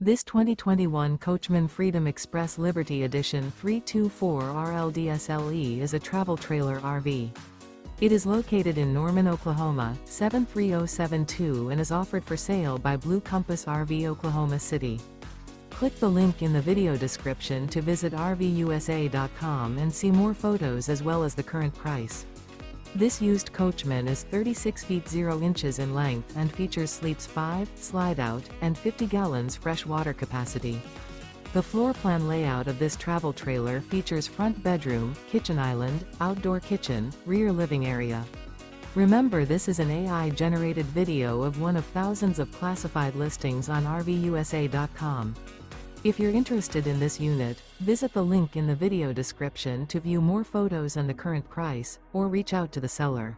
This 2021 Coachmen Freedom Express Liberty Edition 324 RLDSLE is a travel trailer RV. It is located in Norman, Oklahoma, 73072 and is offered for sale by Blue Compass RV Oklahoma City. Click the link in the video description to visit RVUSA.com and see more photos as well as the current price. This used Coachman is 36 feet 0 inches in length and features sleeps 5, slide-out, and 50 gallons fresh water capacity. The floor plan layout of this travel trailer features front bedroom, kitchen island, outdoor kitchen, rear living area. Remember, this is an AI-generated video of one of thousands of classified listings on RVUSA.com. If you're interested in this unit, visit the link in the video description to view more photos and the current price, or reach out to the seller.